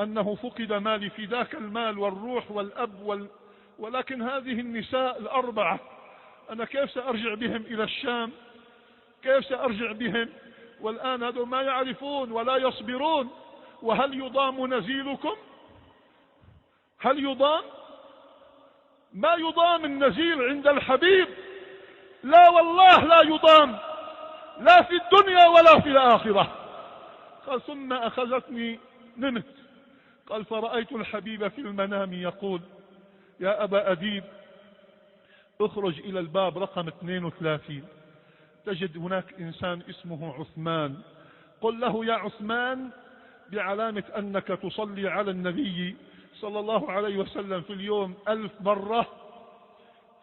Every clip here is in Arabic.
أنه فقد مالي، في ذاك المال والروح والأب ولكن هذه النساء الأربعة أنا كيف سأرجع بهم إلى الشام؟ كيف سأرجع بهم والآن هذول ما يعرفون ولا يصبرون؟ وهل يضام نزيلكم؟ هل يضام؟ ما يضام النزيل عند الحبيب، لا والله لا يضام، لا في الدنيا ولا في الآخرة. قال ثم أخذتني، نمت. قال فرأيت الحبيب في المنام يقول يا أبا أديب اخرج إلى الباب رقم 32 تجد هناك إنسان اسمه عثمان، قل له يا عثمان بعلامة أنك تصلي على النبي صلى الله عليه وسلم في اليوم 1000 مرة،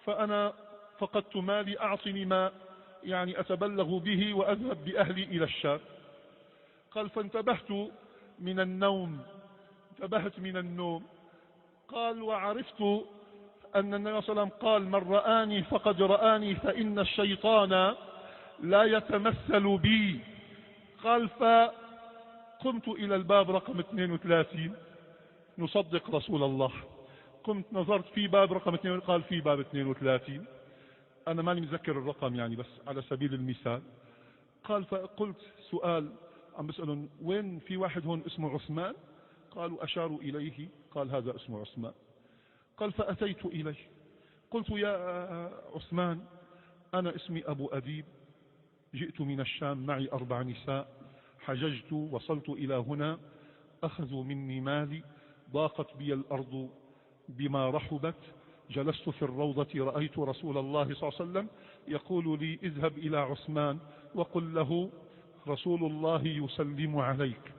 فأنا فقدت مالي، أعطني ما يعني أتبلغ به وأذهب بأهلي إلى الشام. قال فانتبهت من النوم، انتبهت من النوم. قال وعرفت أن النبي صلى الله عليه وسلم قال من رآني فقد رآني فإن الشيطان لا يتمثل بي. قال فقمت إلى الباب رقم 32 نصدق رسول الله، قمت نظرت في باب رقم 2 قال في باب 32، أنا ماني متذكر الرقم يعني بس على سبيل المثال. قال فقلت سؤال عم بسألهم وين في واحد هون اسمه عثمان؟ قالوا أشاروا إليه، قال هذا اسمه عثمان. قال فأتيت إليه قلت يا عثمان أنا اسمي أبو أديب، جئت من الشام معي 4 نساء، حججت وصلت إلى هنا، أخذوا مني مالي، ضاقت بي الأرض بما رحبت، جلست في الروضة رأيت رسول الله صلى الله عليه وسلم يقول لي اذهب إلى عثمان وقل له رسول الله يسلم عليك،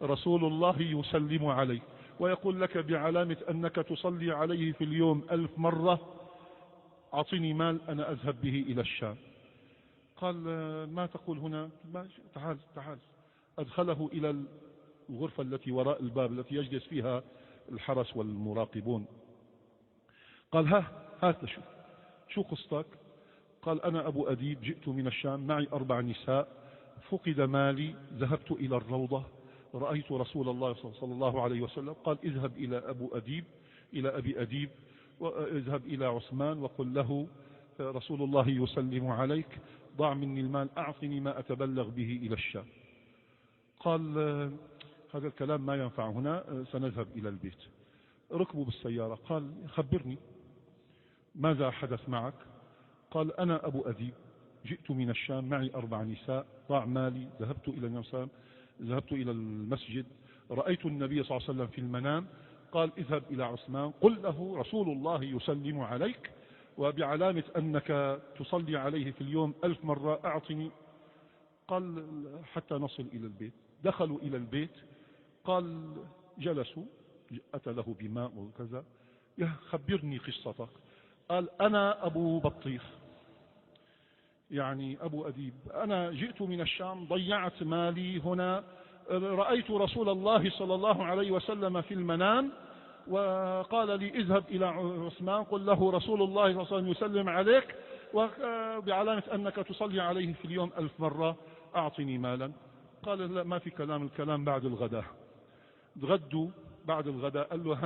رسول الله يسلم عليك، ويقول لك بعلامة أنك تصلي عليه في اليوم 1000 مرة، أعطني مال أنا أذهب به إلى الشام. قال ما تقول هنا؟ تعال تعال. أدخله إلى الغرفة التي وراء الباب التي يجلس فيها الحرس والمراقبون. قال هات شوف شو قصتك؟ قال أنا أبو أديب جئت من الشام معي 4 نساء، فقد مالي، ذهبت إلى الروضة رأيت رسول الله صلى الله عليه وسلم قال اذهب إلى أبي أديب واذهب إلى عثمان وقل له رسول الله يسلم عليك، ضع مني المال، أعطني ما أتبلغ به إلى الشام. قال هذا الكلام ما ينفع هنا، سنذهب إلى البيت. ركبوا بالسيارة. قال خبرني ماذا حدث معك؟ قال أنا أبو أديب جئت من الشام معي 4 نساء، ضاع مالي، ذهبت إلى المسجد، رأيت النبي صلى الله عليه وسلم في المنام، قال اذهب إلى عثمان قل له رسول الله يسلم عليك وبعلامة أنك تصلي عليه في اليوم 1000 مرة أعطني. قال حتى نصل إلى البيت. دخلوا إلى البيت. قال جلسوا، أتى له بماء وكذا. يا خبرني قصتك. قال أنا أبو بطيخ يعني أبو أديب، أنا جئت من الشام ضيعت مالي هنا، رأيت رسول الله صلى الله عليه وسلم في المنام وقال لي اذهب إلى عثمان قل له رسول الله صلى الله عليه وسلم يسلم عليك وبعلامة أنك تصلي عليه في اليوم 1000 مرة أعطني مالا. قال لا ما في كلام، الكلام بعد الغداء. تغدوا بعد الغداء. قال له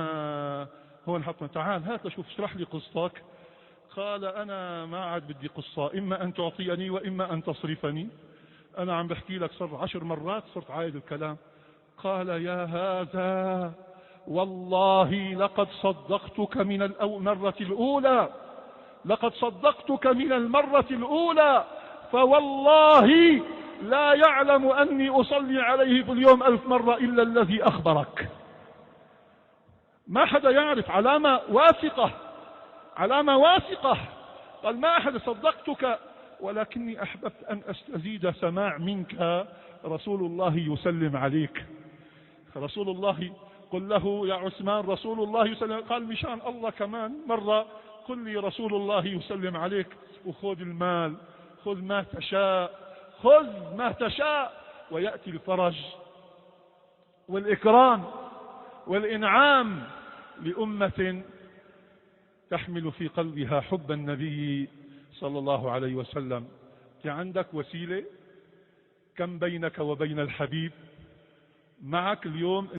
هون حطنا، تعال هات شوف اشرح لي قصتك. قال أنا ما عاد بدي قصة، إما أن تعطيني وإما أن تصرفني، أنا عم بحكي لك صار 10 مرات صرت عايد الكلام. قال يا هذا والله لقد صدقتك من المرة الأولى، لقد صدقتك من المرة الأولى، فوالله لا يعلم أني أصلي عليه في اليوم 1000 مرة إلا الذي أخبرك. ما حدا يعرف، علامة واثقة، علامة واثقة. قال ما أحد، صدقتك ولكني أحببت أن أستزيد سماع منك رسول الله يسلم عليك. رسول الله قل له يا عثمان رسول الله يسلم. قال مشان الله كمان مرة قل لي رسول الله يسلم عليك وخذ المال، خذ ما تشاء، خذ ما تشاء، ويأتي الفرج والإكرام والإنعام لأمة تحمل في قلبها حب النبي صلى الله عليه وسلم. عندك وسيلة، كم بينك وبين الحبيب؟ معك اليوم